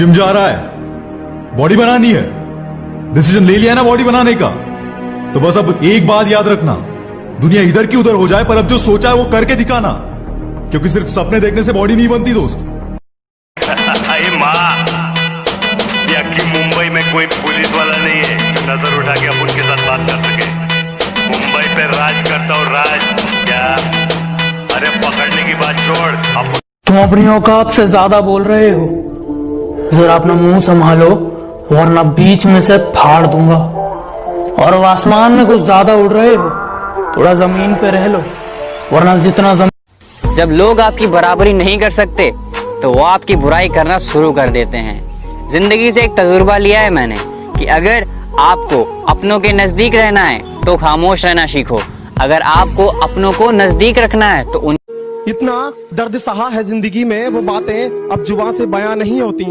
Gym जा रहा है, बॉडी बनानी है, डिसीजन ले लिया ना बॉडी बनाने का, तो बस अब एक बात याद रखना, दुनिया इधर की उधर हो जाए पर अब जो सोचा है वो करके दिखाना, क्योंकि सिर्फ सपने देखने से बॉडी नहीं बनती दोस्त। माँ, कि मुंबई में कोई पुलिस वाला नहीं है नजर उठा के अपन के साथ बात कर सके। मुंबई पे राज करता हूँ, राज क्या? अरे पकड़ने की बात छोड़, तुम अपनी औकात से ज्यादा बोल रहे हो, जरा अपना मुंह संभालो वरना बीच में से फाड़ दूंगा। और वो आसमान में कुछ ज्यादा उड़ रहे हो, थोड़ा जमीन पे रह लो वरना जितना जब लोग आपकी बराबरी नहीं कर सकते तो वो आपकी बुराई करना शुरू कर देते हैं। जिंदगी से एक तजुर्बा लिया है मैंने कि अगर आपको अपनों के नजदीक रहना है तो खामोश रहना सीखो, अगर आपको अपनों को नजदीक रखना है तो उन इतना दर्द सहा है जिंदगी में, वो बातें अब जुबान से बयां नहीं होती।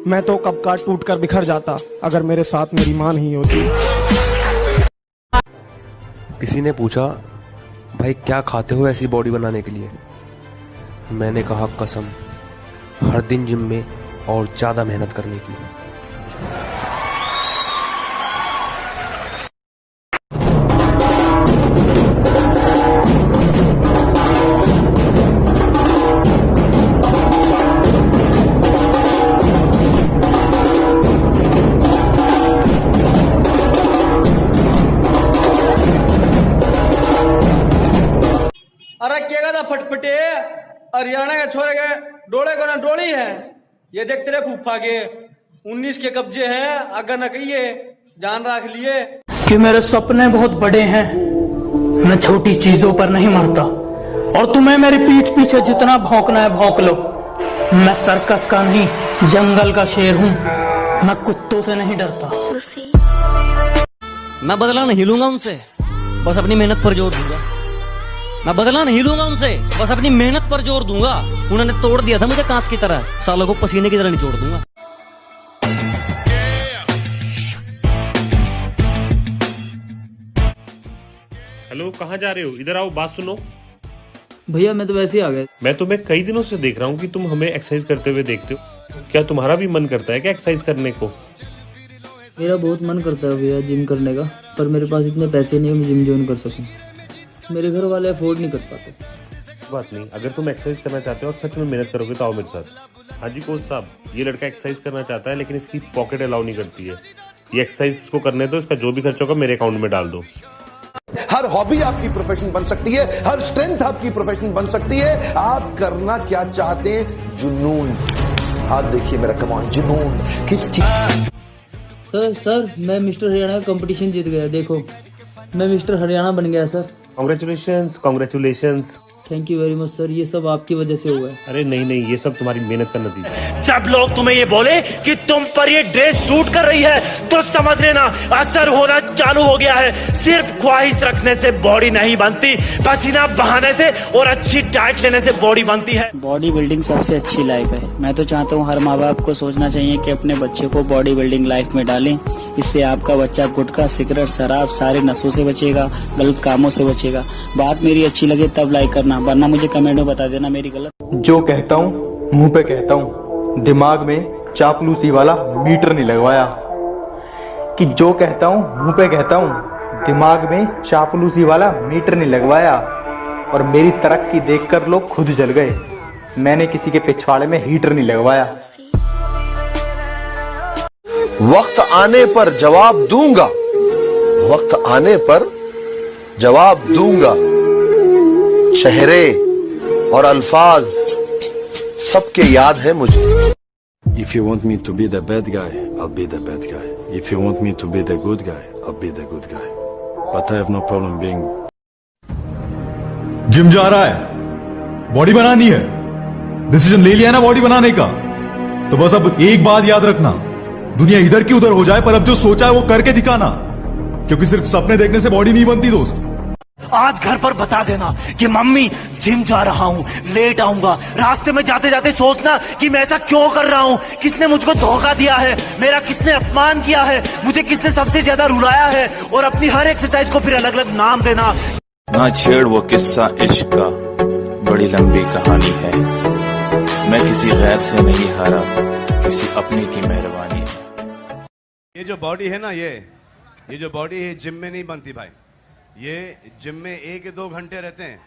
मैं तो कब का टूट कर बिखर जाता अगर मेरे साथ मेरी मां नहीं होती। किसी ने पूछा, भाई क्या खाते हो ऐसी बॉडी बनाने के लिए? मैंने कहा, कसम, हर दिन जिम में और ज्यादा मेहनत करने की। अरे क्या था फटफटे, हरियाणा के छोरे के डोले को ना डोली है। ये देख तेरे फूफा के 19 के कब्जे हैं, अगर न कहिए जान रख लिए कि मेरे सपने बहुत बड़े हैं, मैं छोटी चीजों पर नहीं मरता। और तुम्हें मेरी पीठ पीछे जितना भौंकना है भौंक लो, मैं सर्कस का नहीं जंगल का शेर हूँ, मैं कुत्तों से नहीं डरता। मैं बदला नहीं लूंगा उनसे, बस अपनी मेहनत पर जोर दूंगा। मैं बदला नहीं लूंगा उनसे, बस अपनी मेहनत पर जोर दूंगा। उन्होंने तोड़ दिया था मुझे कांच की तरह, सालों को पसीने की तरह निचोड़ दूंगा। हेलो, कहाँ जा रहे हो? इधर आओ, बात सुनो। भैया मैं तो वैसे ही आ गया। मैं तुम्हें कई दिनों से देख रहा हूँ कि तुम हमें एक्सरसाइज करते हुए देखते हो। क्या तुम्हारा भी मन करता है क्या एक्सरसाइज करने को? मेरा बहुत मन करता है भैया जिम करने का, पर मेरे पास इतने पैसे नहीं है मैं जिम ज्वाइन कर सकूं। मेरे घर वाले अफोर्ड नहीं कर पाते। बात नहीं, अगर तुम एक्सरसाइज करना चाहते हो और सच में मेहनत करोगे तो आओ मेरे साथ। हाँ जी कोच साहब, ये लड़का एक्सरसाइज करना चाहता है लेकिन इसकी पॉकेट अलाउ नहीं करती है। ये एक्सरसाइज इसको करने दो, इसका जो भी खर्चा होगा मेरे अकाउंट में डाल दो। हर हॉबी आपकी प्रोफेशन बन सकती है, हर स्ट्रेंथ आपकी प्रोफेशन बन सकती है। आप करना क्या चाहते हैं? जुनून। आप देखिए मेरा, कम ऑन, जुनून। सर मैं मिस्टर हरियाणा का कंपटीशन जीत गया, देखो मैं मिस्टर हरियाणा बन गया sir. Congratulations, congratulations. Thank you very much sir, ये सब आपकी वजह से हुआ है। अरे नहीं, ये सब तुम्हारी मेहनत का नतीजा है। जब लोग तुम्हें ये बोले कि तुम पर ये ड्रेस सूट कर रही है तो समझ लेना असर होना चालू हो गया है। सिर्फ ख्वाहिश रखने से बॉडी नहीं बनती, पसीना बहाने से और अच्छी डाइट लेने से बॉडी बनती है। बॉडी बिल्डिंग सबसे अच्छी लाइफ है। मैं तो चाहता हूँ हर माँ बाप को सोचना चाहिए कि अपने बच्चे को बॉडी बिल्डिंग लाइफ में डालें। इससे आपका बच्चा गुटखा, सिगरेट, शराब, सारे नशों से बचेगा, गलत कामों से बचेगा। बात मेरी अच्छी लगे तब लाइक करना, वरना मुझे कमेंट में बता देना मेरी गलत। जो कहता हूँ मुंह पे कहता हूँ, दिमाग में चापलूसी वाला मीटर नहीं लगवाया। कि जो कहता हूँ मुंह पे कहता हूँ, दिमाग में चापलूसी वाला मीटर नहीं लगवाया। और मेरी तरक्की देखकर लोग खुद जल गए, मैंने किसी के पिछवाड़े में हीटर नहीं लगवाया। वक्त आने पर जवाब दूंगा, वक्त आने पर जवाब दूंगा। चेहरे और अल्फाज सबके याद है मुझे। If you want me to be the bad guy, I'll be the bad guy. If you want me to be the good guy, I'll be the good guy. But I have no problem being. Gym जा रहा है, body बनानी है, decision ले लिया ना body बनाने का, तो बस अब एक बात याद रखना, दुनिया इधर की उधर हो जाए पर अब जो सोचा है वो करके दिखाना, क्योंकि सिर्फ सपने देखने से बॉडी नहीं बनती दोस्त। आज घर पर बता देना कि मम्मी जिम जा रहा हूँ, लेट आऊंगा। रास्ते में जाते जाते सोचना कि मैं ऐसा क्यों कर रहा हूँ, किसने मुझको धोखा दिया है, मेरा किसने अपमान किया है, मुझे किसने सबसे ज्यादा रुलाया है। और अपनी हर एक्सरसाइज को फिर अलग अलग नाम देना। ना छेड़ वो किस्सा इश्क का, बड़ी लंबी कहानी है। मैं किसी गैर से नहीं हारा, किसी अपने की मेहरबानी है। ये जो बॉडी है ना, ये जो बॉडी है जिम में नहीं बनती भाई। ये जिम में 1-2 घंटे रहते हैं,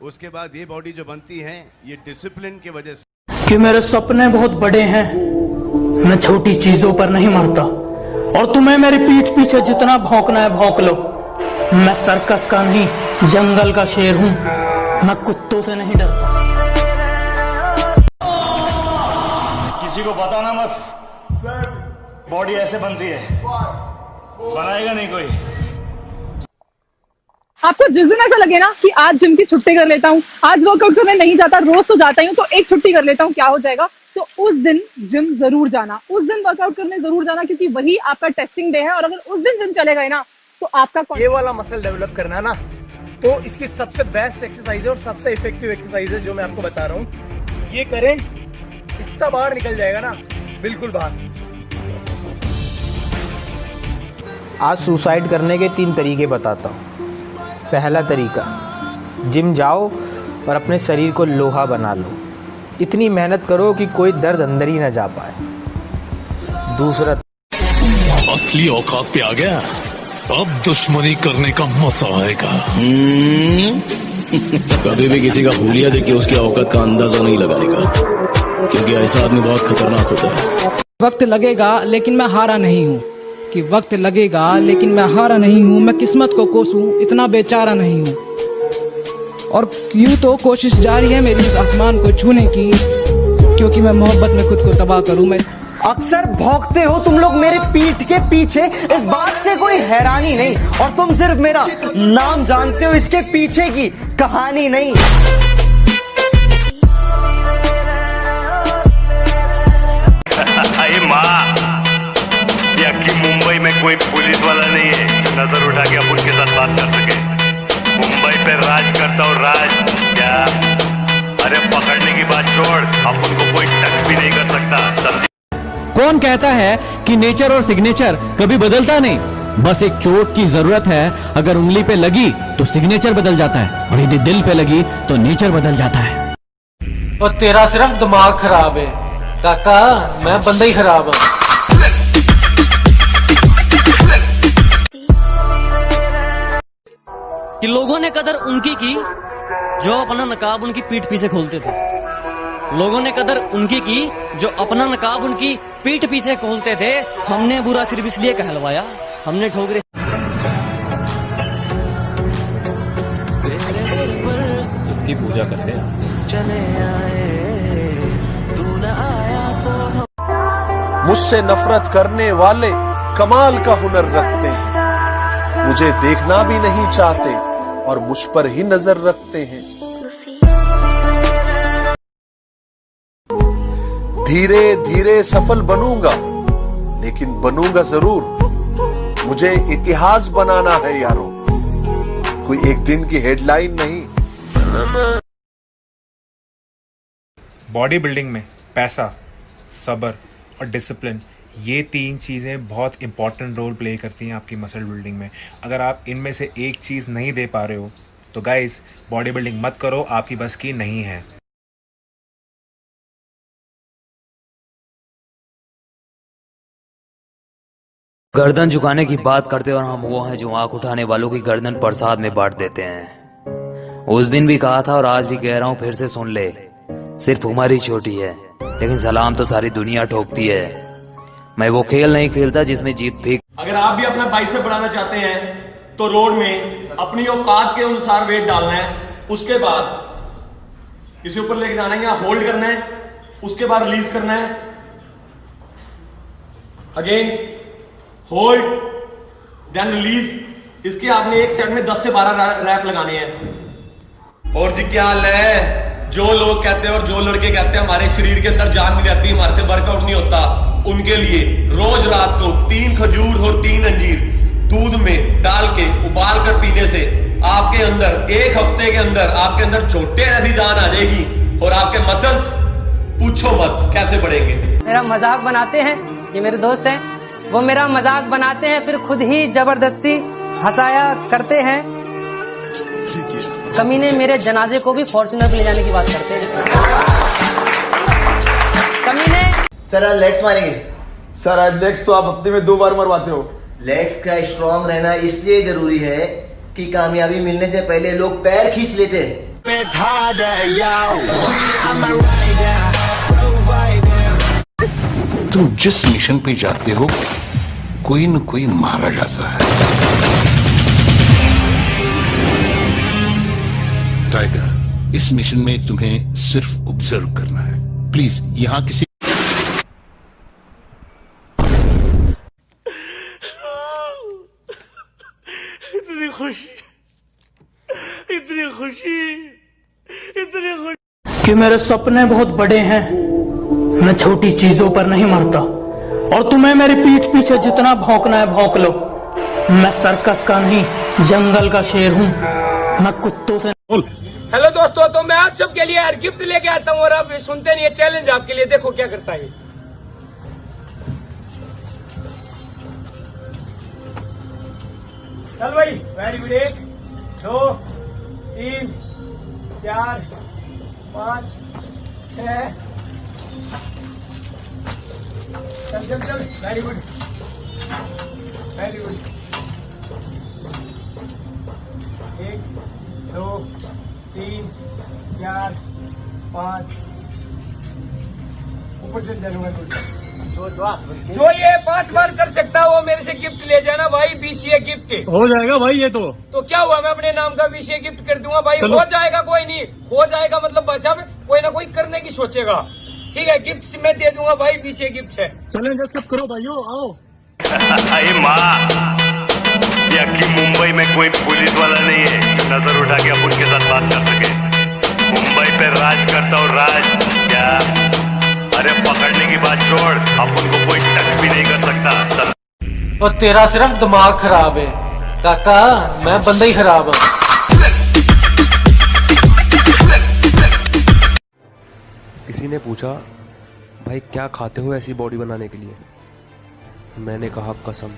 उसके बाद ये बॉडी जो बनती है ये डिसिप्लिन की वजह से। कि मेरे सपने बहुत बड़े हैं, मैं छोटी चीजों पर नहीं मरता। और तुम्हें मेरी पीठ पीछे जितना भौंकना है भौंक लो। मैं सर्कस का नहीं, जंगल का शेर हूँ। मैं कुत्तों से नहीं डरता। किसी को बताना मत, बॉडी ऐसे बनती है, बनाएगा नहीं कोई। आपको जिस दिन ऐसा लगे ना कि आज जिम की छुट्टी कर लेता हूँ, आज वर्कआउट करने नहीं जाता, रोज तो जाता ही हूँ, तो एक छुट्टी कर लेता हूँ, क्या हो जाएगा? तो उस दिन जिम जरूर जाना, उस दिन वर्कआउट करने जरूर जाना, क्योंकि वही आपका टेस्टिंग डे है। और अगर उस दिन जिम चले गए ना तो आपका ये वाला मसल डेवलप करना है ना, तो इसकी सबसे बेस्ट एक्सरसाइज है और सबसे इफेक्टिव एक्सरसाइज है जो मैं आपको बता रहा हूँ। ये करें, इतना बाहर निकल जाएगा ना, बिल्कुल बाहर। आज सुसाइड करने के 3 तरीके बताता हूँ। पहला तरीका, जिम जाओ और अपने शरीर को लोहा बना लो। इतनी मेहनत करो कि कोई दर्द अंदर ही ना जा पाए। दूसरा, असली औकात पे आ गया, अब दुश्मनी करने का मजा आएगा। कभी भी किसी का हुलिया देख के उसकी औकात का अंदाजा नहीं लगाएगा, क्योंकि ऐसा आदमी बहुत खतरनाक होता है। वक्त लगेगा लेकिन मैं हारा नहीं हूँ, कि वक्त लगेगा लेकिन मैं हारा नहीं हूँ। मैं किस्मत को कोसूं, इतना बेचारा नहीं हूँ। और यूं तो कोशिश जारी है मेरी उस आसमान को छूने की, क्योंकि मैं मोहब्बत में खुद को तबाह करूँ। मैं अक्सर भौंकते हो तुम लोग मेरे पीठ के पीछे, इस बात से कोई हैरानी नहीं। और तुम सिर्फ मेरा नाम जानते हो, इसके पीछे की कहानी नहीं। अरे माँ, कि मुंबई में कोई पुलिस वाला नहीं है जो नजर उठा के अपन के साथ बात कर सके। मुंबई पे राज करता हूँ, राज क्या? अरे पकड़ने की बात छोड़, अपन को कोई टच भी नहीं कर सकता। कौन कहता है कि नेचर और सिग्नेचर कभी बदलता नहीं? बस एक चोट की जरूरत है। अगर उंगली पे लगी तो सिग्नेचर बदल जाता है, और यदि दिल पे लगी तो नेचर बदल जाता है। और तेरा सिर्फ दिमाग खराब है काका, मैं बंदा ही खराब हूँ। कि लोगों ने कदर उनकी की जो अपना नकाब उनकी पीठ पीछे खोलते थे। लोगों ने कदर उनकी की जो अपना नकाब उनकी पीठ पीछे खोलते थे। हमने बुरा सिर्फ इसलिए कहलवाया, हमने ठोकरे। इसकी पूजा करते हैं। चले आए तू न आया तो। मुझसे नफरत करने वाले कमाल का हुनर रखते हैं, मुझे देखना भी नहीं चाहते और मुझ पर ही नजर रखते हैं। धीरे धीरे सफल बनूंगा, लेकिन बनूंगा जरूर। मुझे इतिहास बनाना है यारों, कोई एक दिन की हेडलाइन नहीं। बॉडी बिल्डिंग में पैसा, सब्र और डिसिप्लिन, ये 3 चीज़ें बहुत इंपॉर्टेंट रोल प्ले करती हैं आपकी मसल बिल्डिंग में। अगर आप इनमें से एक चीज़ नहीं दे पा रहे हो तो गाइस बॉडी बिल्डिंग मत करो, आपकी बस की नहीं है। गर्दन झुकाने की बात करते और हम वो हैं जो आंख उठाने वालों की गर्दन प्रसाद में बांट देते हैं। उस दिन भी कहा था और आज भी कह रहा हूँ, फिर से सुन ले। सिर्फ उम्र ही छोटी है, लेकिन सलाम तो सारी दुनिया ठोकती है। मैं वो खेल नहीं खेलता जिसमें जीत भीख। अगर आप भी अपना बाइसेप बढ़ाना चाहते हैं तो रोड में अपनी औकात के अनुसार वेट डालना है, उसके बाद इसे ऊपर लेके जाना है, यहाँ होल्ड करना है, उसके बाद रिलीज करना है। Again hold then release. इसके आपने एक सेट में 10 से 12 रैप लगाने हैं। और जी क्या हाल है? जो लोग कहते हैं और जो लड़के कहते हैं हमारे शरीर के अंदर जान नहीं रहती, हमारे से वर्कआउट नहीं होता, उनके लिए रोज रात को 3 खजूर और 3 अंजीर दूध में डाल के उबाल कर पीने से आपके अंदर 1 हफ्ते के अंदर आपके अंदर छोटे जैसी जान आ जाएगी और आपके मसल्स पूछो मत कैसे बढ़ेंगे। मेरा मजाक बनाते हैं, ये मेरे दोस्त हैं, वो मेरा मजाक बनाते हैं, फिर खुद ही जबरदस्ती हंसाया करते हैं। कमीने मेरे जनाजे को भी फॉर्च्यूनर ले जाने की बात करते हैं। कमीने सर आज लेग्स मारेंगे। सर आज लेग्स तो आप हफ्ते में 2 बार मरवाते हो। लेग्स का स्ट्रांग रहना इसलिए जरूरी है कि कामयाबी मिलने से पहले लोग पैर खींच लेते हैं। तुम जिस मिशन पे जाते हो कोई न कोई मारा जाता है। टाइगर, इस मिशन में तुम्हें सिर्फ ऑब्जर्व करना है। प्लीज यहाँ किसी इतनी खुशी, इतनी खुशी, इतनी खुशी कि मेरे सपने बहुत बड़े हैं, मैं छोटी चीजों पर नहीं मरता। और तुम्हें मेरी पीठ पीछे जितना भौंकना है भौंक लो। मैं सर्कस का नहीं, जंगल का शेर हूँ। मैं कुत्तों से हेलो दोस्तों, तो मैं आप सबके लिए यार गिफ्ट लेके आता हूँ और आप सुनते नहीं है। चैलेंज आपके लिए, देखो क्या करता है। चल भाई, वेरी गुड। 1 2 3 4 5 6 चल चल चल, वेरी गुड, वेरी गुड। 1 2 3 4 5 ऊपर चल जाऊंगा। जो ये 5 बार कर सकता है वो मेरे से गिफ्ट ले जाना भाई। BCA गिफ्ट हो जाएगा भाई ये तो क्या हुआ, मैं अपने नाम का BCA गिफ्ट कर दूंगा भाई। हो जाएगा, कोई नहीं हो जाएगा, मतलब भाषा में कोई ना कोई करने की सोचेगा। ठीक है, गिफ्ट मैं दे दूंगा भाई, BCA गिफ्ट है। चलें एक्सेप्ट करो भाइयों, आओ। अरे माँ, ये कि मुंबई में कोई पुलिस वाला नहीं है जो नजर उठा के अपन के साथ बात कर सके। मुंबई पे राज करता और राज क्या, अरे पकड़ने की बात छोड़, अपन को कोई टच भी नहीं कर सकता। और तेरा सिर्फ दिमाग खराब है काका, मैं बंदा ही खराब हूँ। किसी ने पूछा भाई क्या खाते हो ऐसी बॉडी बनाने के लिए। मैंने कहा कसम,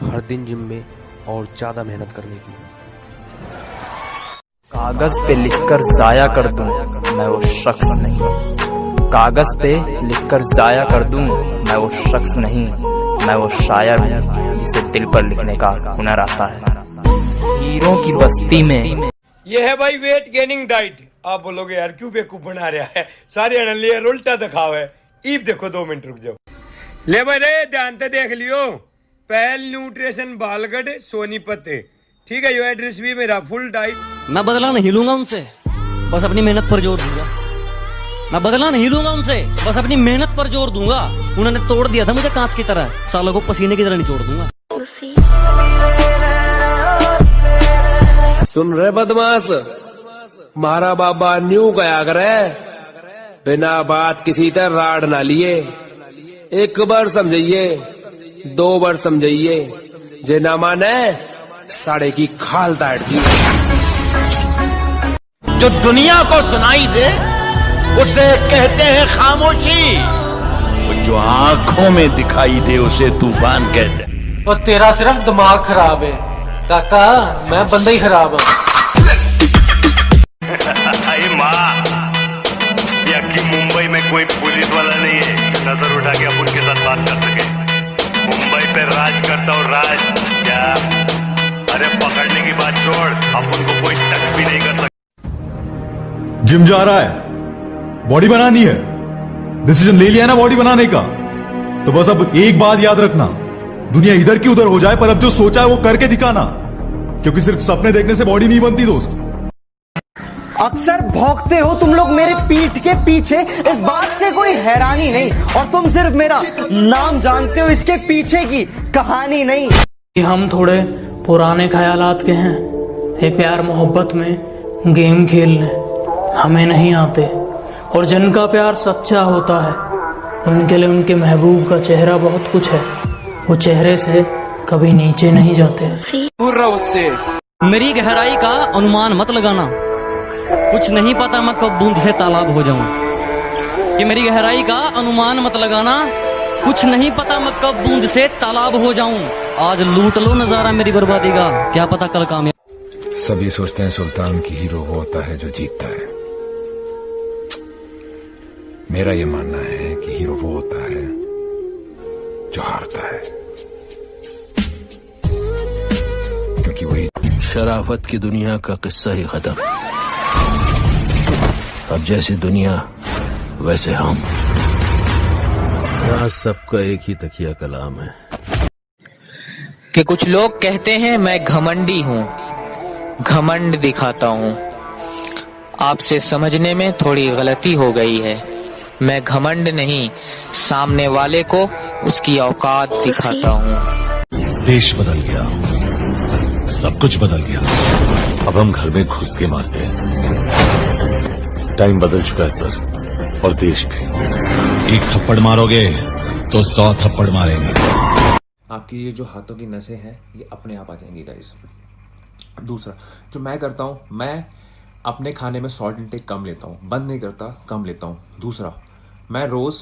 हर दिन जिम में और ज्यादा मेहनत करने की। कागज पे लिखकर जाया कर दूं मैं वो शख्स नहीं। कागज पे लिखकर जाया कर दूं मैं वो शख्स नहीं। मैं वो शायर हूँ जिसे दिल पर लिखने का हुनर आता है। हीरों की बस्ती में ये है भाई वेट गेनिंग डाइट। आप बोलोगे यार क्यों बेवकूफ बना रहा है, सारे अनलियर उल्टा दिखाओ है। ईब देखो, 2 मिनट रुक जाओ। ले भाई रे, ध्यान से देख लियो। पहल न्यूट्रिशन बालगढ़ सोनीपत है। ठीक है, ये एड्रेस भी मेरा फुल डाइट। मैं बदला नहीं लूंगा उनसे, बस अपनी मेहनत पर जोर दूंगा। मैं बदला नहीं लूंगा उनसे, बस अपनी मेहनत पर जोर दूंगा। उन्होंने तोड़ दिया था मुझे कांच की तरह, सालों को पसीने की तरह निचोड़ दूंगा। सुन रहे बदमाश, मारा बाबा न्यू गया करे, बिना बात किसी तरह राड ना लिए। 1 बार समझिए, 2 बार समझिए, जे ना माने साड़े की खाल ताड़ दी। जो दुनिया को सुनाई दे उसे कहते हैं खामोशी, जो आंखों में दिखाई दे उसे तूफान कहते हैं। और तेरा सिर्फ दिमाग खराब है काका, मैं बंदा ही खराब हूँ। अरे माँ, ये कि मुंबई में कोई पुलिस वाला नहीं है जो नजर उठा के अपन के साथ बात कर सके। मुंबई पे राज करता और राज क्या, अरे पकड़ने की बात छोड़, अपन को कोई टच भी नहीं कर सकता। जिम जा रहा है, बॉडी बनानी है, डिसीजन ले लिया ना बॉडी बनाने का, तो बस अब एक बात याद रखना, दुनिया इधर की उधर हो जाए पर अब जो सोचा है वो करके दिखाना, क्योंकि सिर्फ सपने देखने से बॉडी नहीं बनती दोस्त। अक्सर भौंकते हो तुम लोग मेरे पीठ के पीछे, इस बात से कोई हैरानी नहीं। और तुम सिर्फ मेरा नाम जानते हो, इसके पीछे की कहानी नहीं। हम थोड़े पुराने ख्यालात के हैं। ये प्यार मोहब्बत में गेम खेलने हमें नहीं आते। और जिनका प्यार सच्चा होता है उनके लिए उनके महबूब का चेहरा बहुत कुछ है। वो चेहरे से कभी नीचे नहीं जाते। उससे मेरी गहराई का अनुमान मत लगाना, कुछ नहीं पता मैं कब बूंद से तालाब हो जाऊं। कि मेरी गहराई का अनुमान मत लगाना, कुछ नहीं पता मैं कब बूंद से तालाब हो जाऊं। आज लूट लो नजारा मेरी बर्बादी का, क्या पता कल कामयाब। सभी सोचते हैं सुल्तान की हीरो वो होता है जो जीतता है। मेरा ये मानना है कि असली हीरो वो होता है जो हारता है, क्योंकि वही शराफत की दुनिया का किस्सा ही खत्म। अब जैसी दुनिया वैसे हम। यहाँ सबका एक ही तकिया कलाम है कि कुछ लोग कहते हैं मैं घमंडी हूँ, घमंड दिखाता हूँ। आपसे समझने में थोड़ी गलती हो गई है। मैं घमंड नहीं, सामने वाले को उसकी औकात दिखाता हूँ। देश बदल गया, सब कुछ बदल गया। अब हम घर में घुस के मारते हैं। टाइम बदल चुका है सर, और देश भी। एक थप्पड़ मारोगे तो 100 थप्पड़ मारेंगे। आपकी ये जो हाथों की नसें हैं ये अपने आप आ जाएंगी गाइस। दूसरा जो मैं करता हूँ, मैं अपने खाने में सॉल्ट इंटेक कम लेता हूँ, बंद नहीं करता, कम लेता हूँ। दूसरा मैं रोज़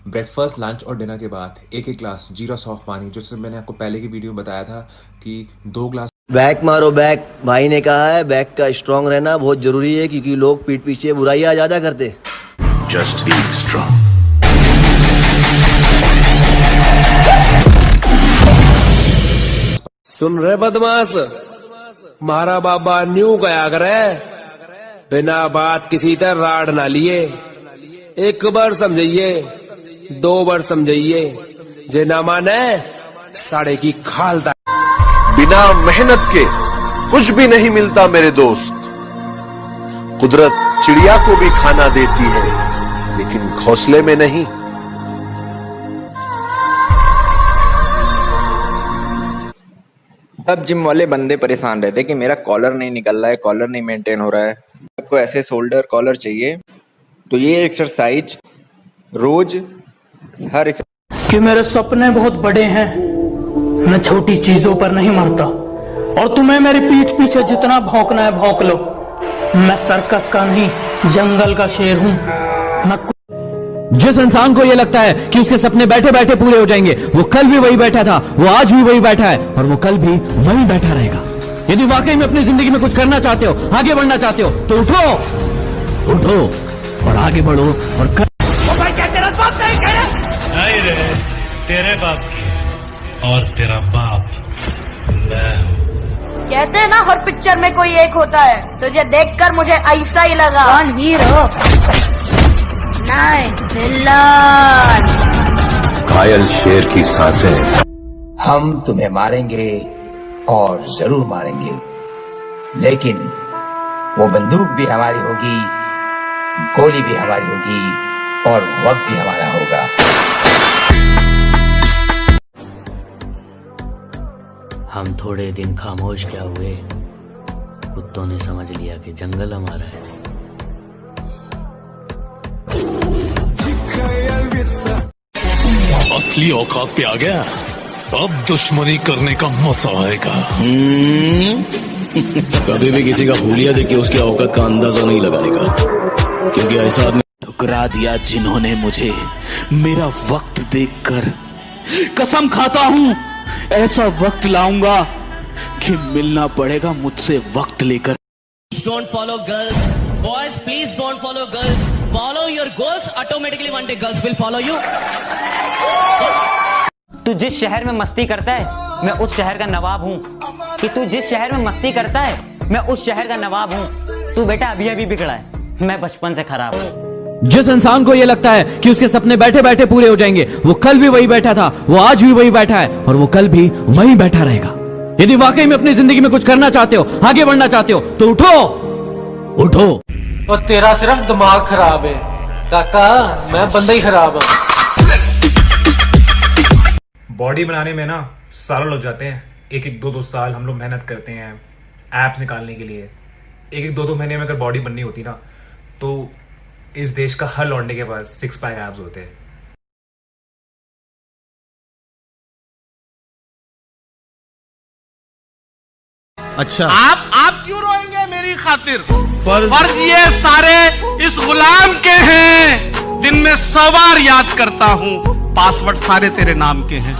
ब्रेकफास्ट, लंच और डिनर के बाद एक गिलास जीरा सॉफ्ट पानी, जिससे मैंने आपको पहले की वीडियो में बताया था कि 2 गिलास। बैक मारो बैक, भाई ने कहा है बैक का स्ट्रांग रहना बहुत जरूरी है, क्योंकि लोग पीठ पीछे बुराइयां ज्यादा करते। Just be strong. सुन रहे बदमाश, मारा बाबा न्यू गया करे, बिना बात किसी तरह राड ना लिए। एक बार समझिए, 2 बार समझिए, जे ना माने साड़े की खाल दा। बिना मेहनत के कुछ भी नहीं मिलता मेरे दोस्त। कुदरत चिड़िया को भी खाना देती है, लेकिन घोंसले में नहीं। सब जिम वाले बंदे परेशान रहते कि मेरा कॉलर नहीं निकल रहा है, कॉलर नहीं मेंटेन हो रहा है। आपको ऐसे शोल्डर कॉलर चाहिए तो ये एक्सरसाइज रोज हर कि मेरे सपने बहुत बड़े हैं, मैं छोटी चीजों पर नहीं मरता। और तुम्हें मेरी पीठ पीछे जितना भौंकना है भौंक लो। मैं सर्कस का नहीं, जंगल का शेर हूँ। जिस इंसान को ये लगता है कि उसके सपने बैठे बैठे पूरे हो जाएंगे, वो कल भी वही बैठा था, वो आज भी वही बैठा है, और वो कल भी वही बैठा रहेगा। यदि वाकई में अपनी जिंदगी में कुछ करना चाहते हो, आगे बढ़ना चाहते हो, तो उठो, उठो और आगे बढ़ो और कर। भाई क्या तेरा बाप नहीं कह रहा? नहीं रे, तेरे बाप की, और तेरा बाप मैं हूं। कहते हैं ना हर पिक्चर में कोई एक होता है, तुझे देखकर मुझे ऐसा ही लगा। कौन हीरो? नहीं, विलन। घायल शेर की सांसें। हम तुम्हें मारेंगे और जरूर मारेंगे, लेकिन वो बंदूक भी हमारी होगी, गोली भी हमारी होगी, और वक्त भी हमारा होगा। हम थोड़े दिन खामोश क्या हुए, कुत्तों ने समझ लिया कि जंगल हमारा है। असली औकात पे आ गया, अब दुश्मनी करने का मजा आएगा। कभी भी किसी का हुलिया देख के उसकी औकात का अंदाजा नहीं लगाने का, क्योंकि ऐसा आदमी ठुकरा दिया जिन्होंने मुझे मेरा वक्त देखकर। कसम खाता हूँ ऐसा वक्त लाऊंगा कि मिलना पड़ेगा मुझसे वक्त लेकर। Don't follow girls, boys. Please don't follow girls. Follow your goals. Automatically one day girls will follow you. तू जिस शहर में मस्ती करता है मैं उस शहर का नवाब हूँ। कि तू जिस शहर में मस्ती करता है मैं उस शहर का नवाब हूँ। तू बेटा अभी अभी बिगड़ा है, मैं बचपन से खराब हूँ। जिस इंसान को ये लगता है कि उसके सपने बैठे बैठे पूरे हो जाएंगे, वो कल भी वही बैठा था, वो आज भी वही बैठा है, और वो कल भी वही बैठा रहेगा। यदि वाकई में अपनी जिंदगी में कुछ करना चाहते हो, आगे बढ़ना चाहते हो, तो उठो, उठो। और तेरा सिर्फ दिमाग खराब है काका, मैं बंदा ही खराब हूँ। बॉडी बनाने में ना सालों लग जाते हैं। 1-1, 2-2 साल हम लोग मेहनत करते हैं एब्स निकालने के लिए। 1-1, 2-2 महीने में अगर बॉडी बननी होती ना, तो इस देश का हर लौंडे के पास 6 पैक एब्स होते हैं। अच्छा, आप क्यों रोएंगे मेरी खातिर? फर्ज ये सारे इस गुलाम के हैं, दिन में 100 बार याद करता हूँ, पासवर्ड सारे तेरे नाम के हैं।